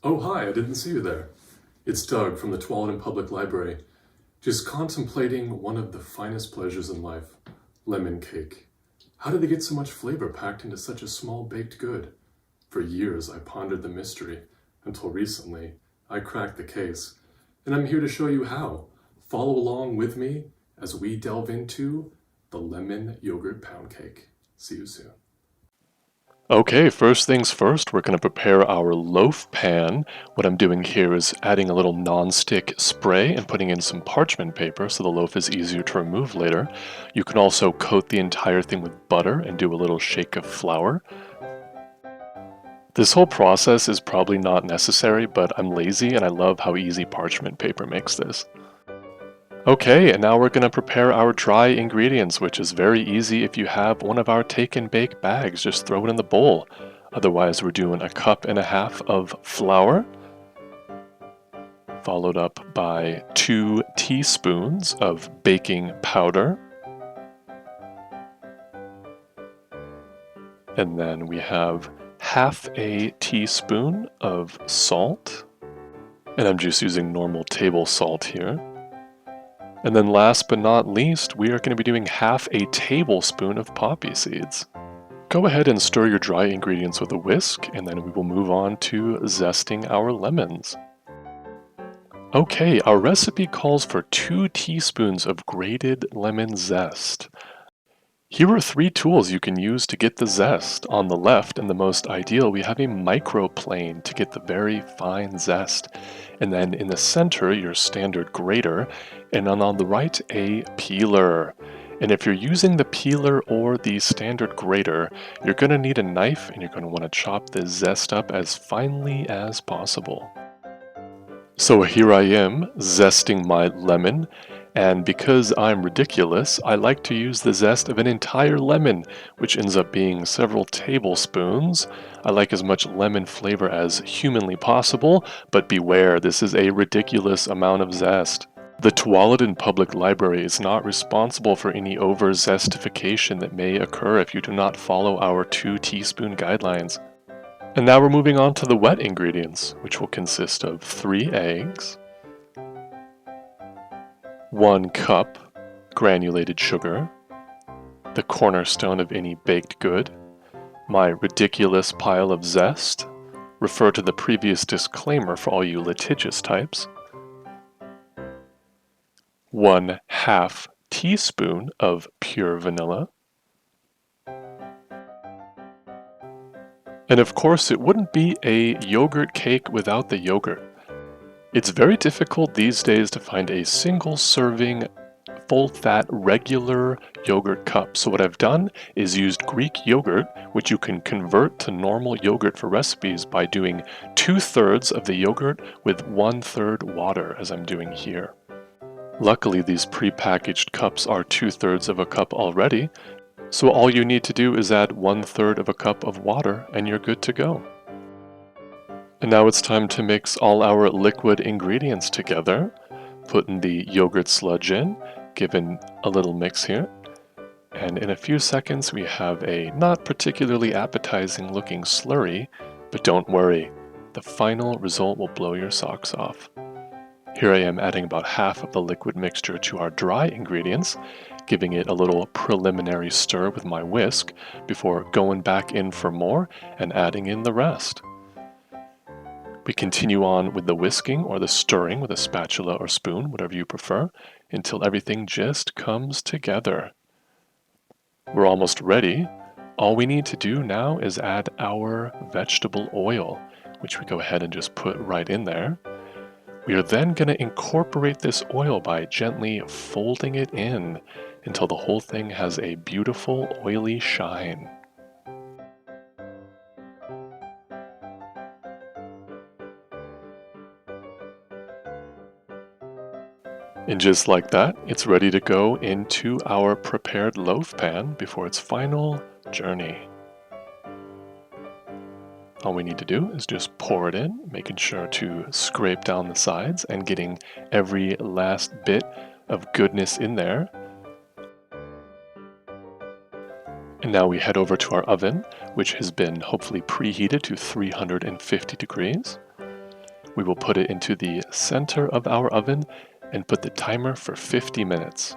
Oh, hi, I didn't see you there. It's Doug from the Tualatin Public Library, just contemplating one of the finest pleasures in life, lemon cake. How did they get so much flavor packed into such a small baked good? For years I pondered the mystery, until recently I cracked the case, and I'm here to show you how. Follow along with me as we delve into the lemon yogurt pound cake. See you soon. Okay, first things first, we're going to prepare our loaf pan. What I'm doing here is adding a little non-stick spray and putting in some parchment paper so the loaf is easier to remove later. You can also coat the entire thing with butter and do a little shake of flour. This whole process is probably not necessary, but I'm lazy and I love how easy parchment paper makes this. Okay, and now we're going to prepare our dry ingredients, which is very easy if you have one of our take and bake bags. Just throw it in the bowl. Otherwise, we're doing 1.5 cups of flour, followed up by 2 teaspoons of baking powder. And then we have 1/2 teaspoon of salt. And I'm just using normal table salt here. And then last but not least, we are going to be doing 1/2 tablespoon of poppy seeds. Go ahead and stir your dry ingredients with a whisk, and then we will move on to zesting our lemons. Okay, our recipe calls for 2 teaspoons of grated lemon zest. Here are 3 tools you can use to get the zest. On the left, and the most ideal, we have a microplane to get the very fine zest. And then in the center, your standard grater, and then on the right, a peeler. And if you're using the peeler or the standard grater, you're going to need a knife and you're going to want to chop the zest up as finely as possible. So here I am, zesting my lemon, and because I'm ridiculous, I like to use the zest of an entire lemon, which ends up being several tablespoons. I like as much lemon flavor as humanly possible, but beware, this is a ridiculous amount of zest. The Tualatin Public Library is not responsible for any over-zestification that may occur if you do not follow our 2 teaspoon guidelines. And now we're moving on to the wet ingredients, which will consist of 3 eggs, 1 cup granulated sugar, the cornerstone of any baked good, my ridiculous pile of zest, refer to the previous disclaimer for all you litigious types, 1/2 teaspoon of pure vanilla, and of course it wouldn't be a yogurt cake without the yogurt. It's very difficult these days to find a single serving, full-fat, regular yogurt cup. So what I've done is used Greek yogurt, which you can convert to normal yogurt for recipes by doing 2/3 of the yogurt with 1/3 water, as I'm doing here. Luckily, these pre-packaged cups are 2/3 of a cup already, so all you need to do is add 1/3 of a cup of water and you're good to go. And now it's time to mix all our liquid ingredients together. Putting the yogurt sludge in, giving a little mix here. And in a few seconds we have a not particularly appetizing looking slurry, but don't worry, the final result will blow your socks off. Here I am adding about half of the liquid mixture to our dry ingredients, giving it a little preliminary stir with my whisk before going back in for more and adding in the rest. We continue on with the whisking or the stirring with a spatula or spoon, whatever you prefer, until everything just comes together. We're almost ready. All we need to do now is add our vegetable oil, which we go ahead and just put right in there. We are then going to incorporate this oil by gently folding it in until the whole thing has a beautiful oily shine. And just like that, it's ready to go into our prepared loaf pan before its final journey. All we need to do is just pour it in, making sure to scrape down the sides and getting every last bit of goodness in there. And now we head over to our oven, which has been hopefully preheated to 350 degrees. We will put it into the center of our oven and put the timer for 50 minutes.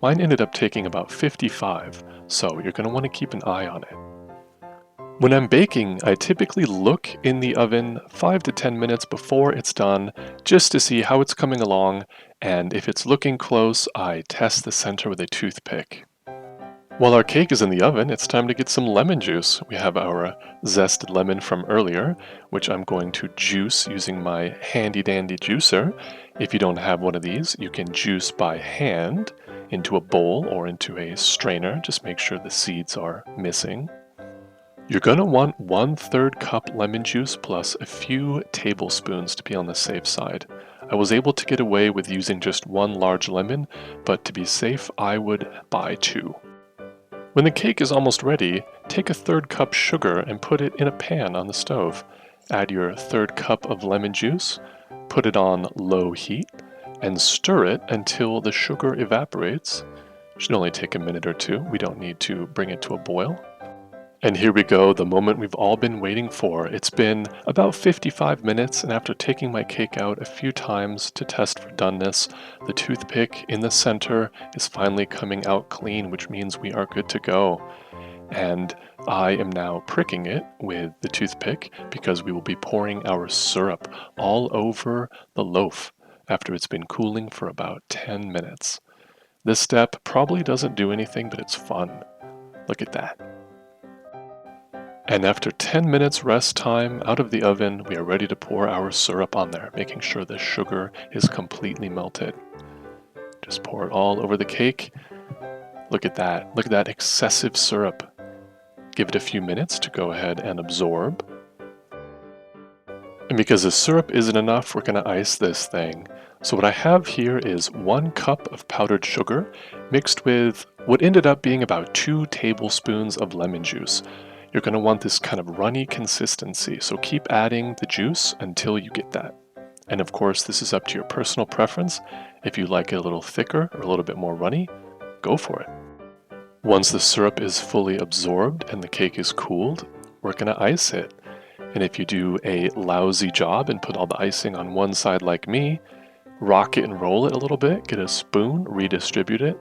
Mine ended up taking about 55, so you're going to want to keep an eye on it. When I'm baking, I typically look in the oven 5 to 10 minutes before it's done, just to see how it's coming along, and if it's looking close, I test the center with a toothpick. While our cake is in the oven, it's time to get some lemon juice. We have our zested lemon from earlier, which I'm going to juice using my handy-dandy juicer. If you don't have one of these, you can juice by hand into a bowl or into a strainer. Just make sure the seeds are missing. You're going to want 1/3 cup lemon juice plus a few tablespoons to be on the safe side. I was able to get away with using just one large lemon, but to be safe, I would buy 2. When the cake is almost ready, take a 1/3 cup sugar and put it in a pan on the stove. Add your 1/3 cup of lemon juice, put it on low heat, and stir it until the sugar evaporates. Should only take a minute or 2. We don't need to bring it to a boil. And here we go, the moment we've all been waiting for. It's been about 55 minutes, and after taking my cake out a few times to test for doneness, the toothpick in the center is finally coming out clean, which means we are good to go. And I am now pricking it with the toothpick because we will be pouring our syrup all over the loaf after it's been cooling for about 10 minutes. This step probably doesn't do anything, but it's fun. Look at that. And after 10 minutes rest time out of the oven, we are ready to pour our syrup on there, making sure the sugar is completely melted. Just pour it all over the cake. Look at that. Look at that excessive syrup. Give it a few minutes to go ahead and absorb. And because the syrup isn't enough, we're going to ice this thing. So what I have here is 1 cup of powdered sugar mixed with what ended up being about 2 tablespoons of lemon juice. You're going to want this kind of runny consistency, so keep adding the juice until you get that. And of course, this is up to your personal preference. If you like it a little thicker or a little bit more runny, go for it. Once the syrup is fully absorbed and the cake is cooled, we're going to ice it. And if you do a lousy job and put all the icing on one side like me, rock it and roll it a little bit, get a spoon, redistribute it.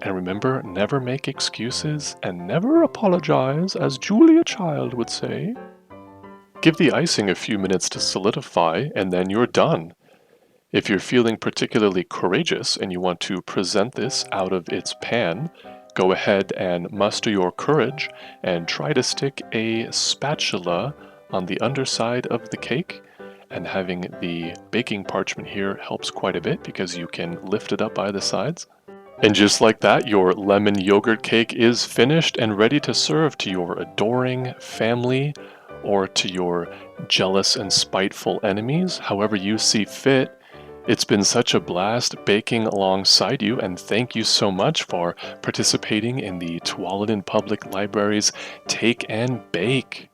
And remember, never make excuses and never apologize, as Julia Child would say. Give the icing a few minutes to solidify, and then you're done. If you're feeling particularly courageous and you want to present this out of its pan, go ahead and muster your courage and try to stick a spatula on the underside of the cake. And having the baking parchment here helps quite a bit because you can lift it up by the sides. And just like that, your lemon yogurt cake is finished and ready to serve to your adoring family or to your jealous and spiteful enemies, however you see fit. It's been such a blast baking alongside you, and thank you so much for participating in the Tualatin Public Library's Take and Bake.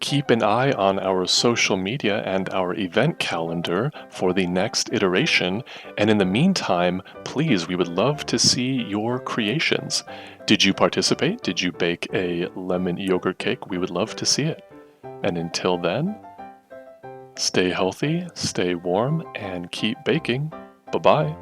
Keep an eye on our social media and our event calendar for the next iteration, and in the meantime, please, we would love to see your creations. Did you participate? Did you bake a lemon yogurt cake? We would love to see it. And until then, stay healthy, stay warm, and keep baking. Bye-bye.